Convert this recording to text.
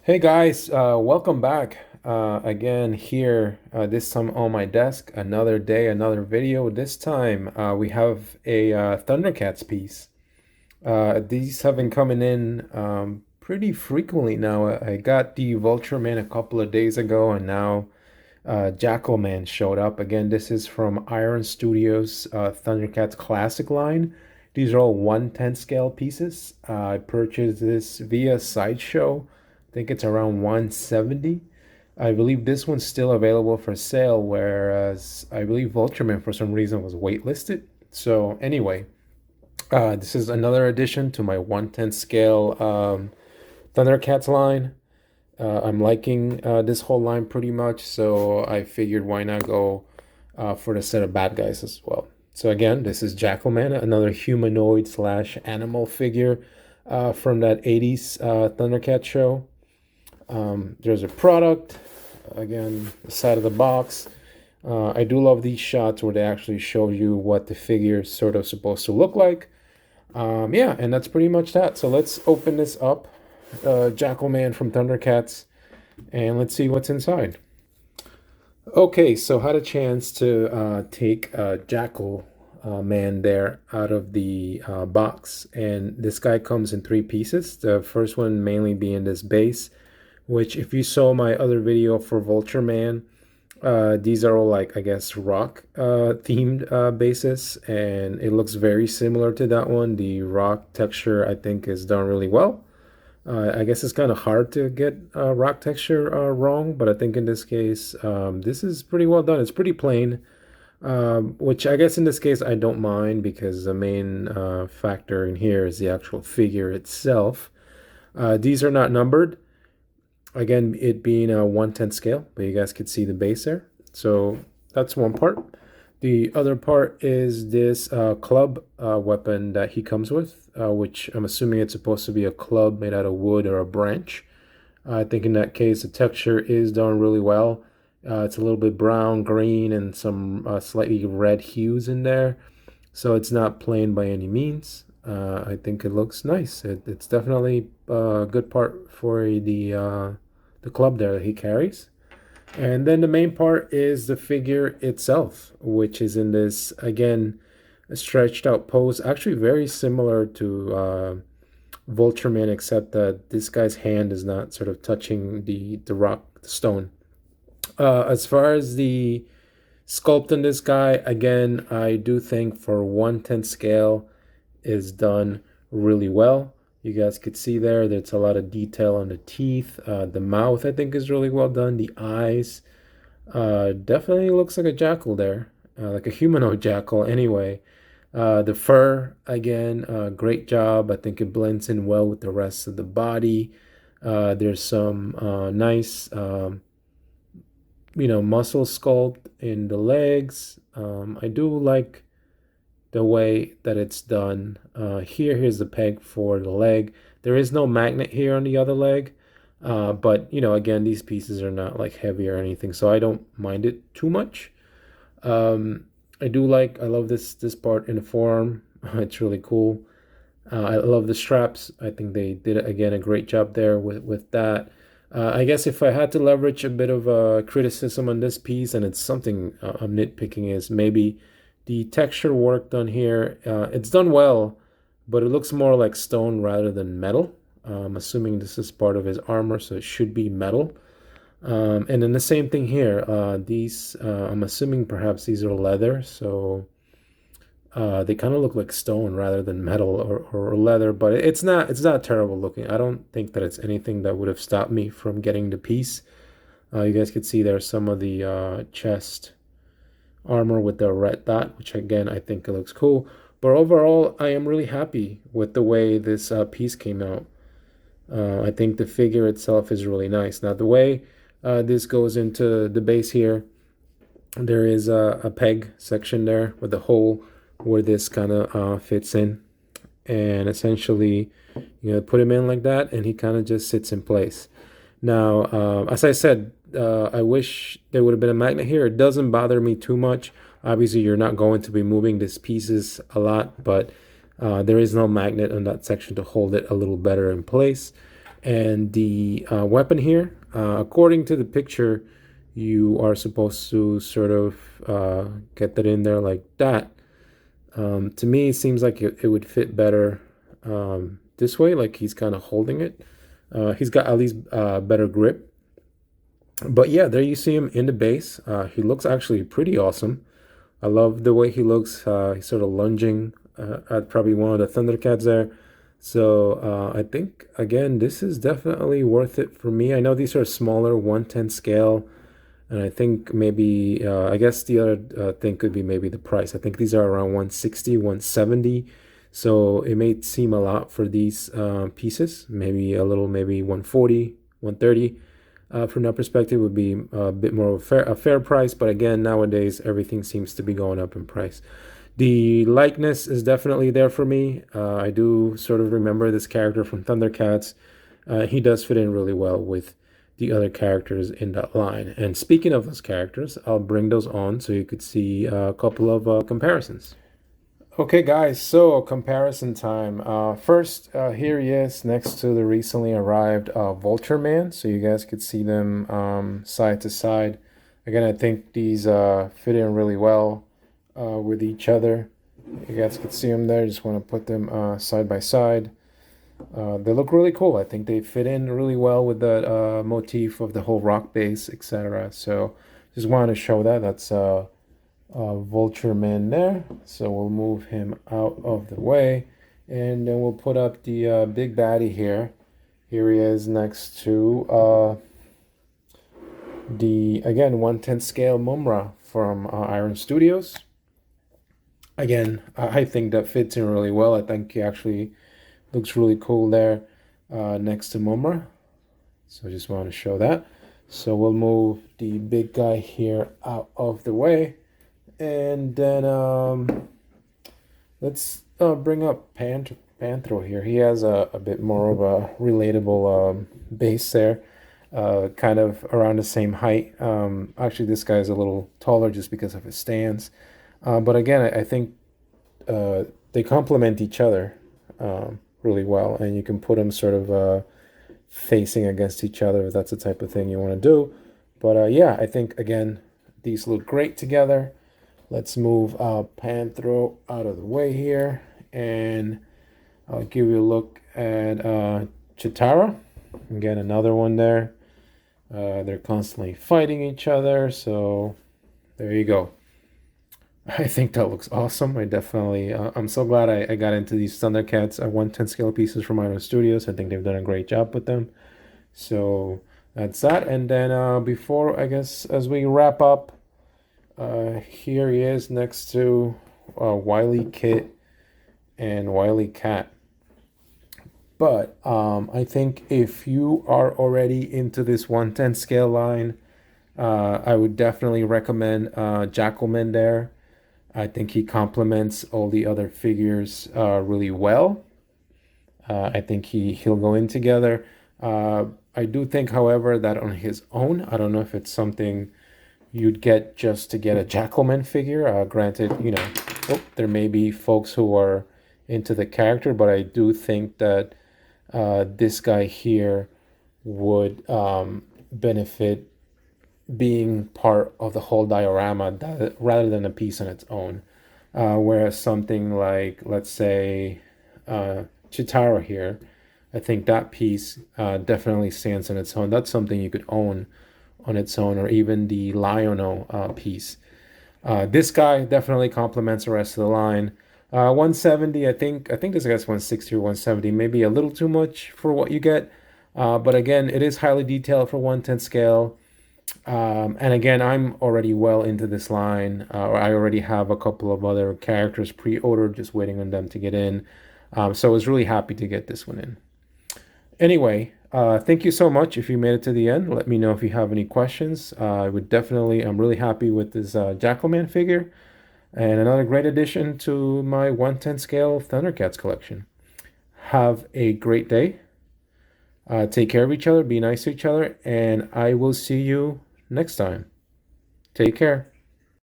Hey guys, welcome back again here, this time on my desk. Another day, another video. This time we have a Thundercats piece. These have been coming in pretty frequently now. I got the Vulture Man a couple of days ago, and now Jackalman showed up. Again, this is from Iron Studios Thundercats Classic line. These are all 1/10 scale pieces. I purchased this via Sideshow. I think it's around 170. I believe this one's still available for sale, whereas I believe Ultraman for some reason was waitlisted. So anyway, this is another addition to my 1/10 scale Thundercats line. I'm liking this whole line pretty much, so I figured why not go for the set of bad guys as well. So again, this is Jackalman, another humanoid slash animal figure from that 80s Thundercat show. There's a product, again, the side of the box. I do love these shots where they actually show you what the figure is sort of supposed to look like. Yeah, and that's pretty much that. So let's open this up, Jackalman from Thundercats, and let's see what's inside. Okay, so had a chance to take Jackal Man there out of the box, and this guy comes in three pieces. The first one mainly being this base, which if you saw my other video for Vulture Man, these are all like, I guess, rock themed bases, and it looks very similar to that one. The rock texture I think is done really well. I guess it's kind of hard to get rock texture wrong, but I think in this case, this is pretty well done. It's pretty plain, which I guess in this case I don't mind because the main factor in here is the actual figure itself. These are not numbered. Again, it being a 1/10 scale, but you guys could see the base there. So that's one part. The other part is this club weapon that he comes with, which I'm assuming it's supposed to be a club made out of wood or a branch. I think in that case, the texture is done really well. It's a little bit brown, green, and some slightly red hues in there. So it's not plain by any means. I think it looks nice. It's definitely a good part for the club there that he carries. And then the main part is the figure itself, which is in this, again, stretched out pose, actually very similar to Vultureman, except that this guy's hand is not sort of touching the rock, the stone. As far as the sculpt in this guy, again, I do think for 1/10 scale is done really well. You guys could see there's a lot of detail on the teeth. The mouth, I think, is really well done. The eyes, definitely looks like a jackal there, like a humanoid jackal anyway. The fur, again, great job. I think it blends in well with the rest of the body. There's some nice, muscle sculpt in the legs. I do like the way that it's done. Here's the peg for the leg. There is no magnet here on the other leg, but again, these pieces are not like heavy or anything, so I don't mind it too much. I love this part in the forearm. It's really cool. I love the straps. I think they did again a great job there with that. I guess if I had to leverage a bit of criticism on this piece, and it's something I'm nitpicking, is maybe the texture work done here. It's done well, but it looks more like stone rather than metal. I'm assuming this is part of his armor, so it should be metal. And then the same thing here. I'm assuming perhaps these are leather, so they kind of look like stone rather than metal or leather, but it's not terrible looking. I don't think that it's anything that would have stopped me from getting the piece. You guys could see there's some of the chest armor with the red dot, which again I think it looks cool. But overall, I am really happy with the way this piece came out. I think the figure itself is really nice. Now the way this goes into the base here, there is a peg section there with a hole where this kind of fits in, and essentially put him in like that, and he kind of just sits in place. Now, as I said, I wish there would have been a magnet here. It doesn't bother me too much. Obviously, you're not going to be moving these pieces a lot, but there is no magnet in that section to hold it a little better in place. And the weapon here, according to the picture, you are supposed to sort of get that in there like that. To me, it seems like it would fit better this way, like he's kind of holding it. He's got at least better grip. But yeah, there you see him in the base. He looks actually pretty awesome. I love the way he looks. He's sort of lunging at probably one of the Thundercats there. So I think, again, this is definitely worth it for me. I know these are smaller, 1/10 scale. And I think maybe, I guess the other thing could be maybe the price. I think these are around 160, 170. So it may seem a lot for these pieces. Maybe a little, maybe 140, 130. From that perspective, would be a bit more of a fair price. But again, nowadays, everything seems to be going up in price. The likeness is definitely there for me. I do sort of remember this character from Thundercats. He does fit in really well with the other characters in that line. And speaking of those characters, I'll bring those on so you could see a couple of comparisons. Okay, guys, so comparison time. First, here he is next to the recently arrived Vulture Man, so you guys could see them side to side. Again, I think these fit in really well with each other. You guys could see them there. Just want to put them side by side. They look really cool. I think they fit in really well with the motif of the whole rock bass, etc. So just wanted to show that. That's Vulture Man there. So we'll move him out of the way. And then we'll put up the big baddie here. Here he is next to the, again, 1/10 scale Mumra from Iron Studios. Again, I think that fits in really well. I think he actually looks really cool there next to Mumra. So I just want to show that. So we'll move the big guy here out of the way. And then let's bring up Panthro here. He has a bit more of a relatable base there. Kind of around the same height. Actually, this guy is a little taller just because of his stance. But again, I think they complement each other really well. And you can put them sort of facing against each other if that's the type of thing you want to do. But yeah, I think, again, these look great together. Let's move Panthro out of the way here, and I'll give you a look at Chitara. Again, another one there. They're constantly fighting each other, so there you go. I think that looks awesome. I definitely, I'm so glad I got into these Thundercats 1/10 scale pieces from Iron Studios. I think they've done a great job with them. So that's that. And then before, I guess, as we wrap up, here he is next to Wily Kit and Wily Cat. But I think if you are already into this 1/10 scale line, I would definitely recommend Jackalman there. I think he complements all the other figures really well. I think he'll go in together. I do think, however, that on his own, I don't know if it's something you'd get just to get a Jackalman figure. Granted, you know, there may be folks who are into the character, but I do think that this guy here would benefit being part of the whole diorama rather than a piece on its own. Whereas something like, let's say, Chitara here, I think that piece definitely stands on its own. That's something you could own on its own, or even the Liono piece. This guy definitely complements the rest of the line. 170, I think this guy's 160 or 170, maybe a little too much for what you get. But again, it is highly detailed for 1/10 scale. And again, I'm already well into this line. I already have a couple of other characters pre-ordered, just waiting on them to get in. So I was really happy to get this one in. Anyway, thank you so much if you made it to the end. Let me know if you have any questions. I'm really happy with this Jackalman figure, and another great addition to my 1/10 scale Thundercats collection. Have a great day. Take care of each other, be nice to each other, and I will see you next time. Take care.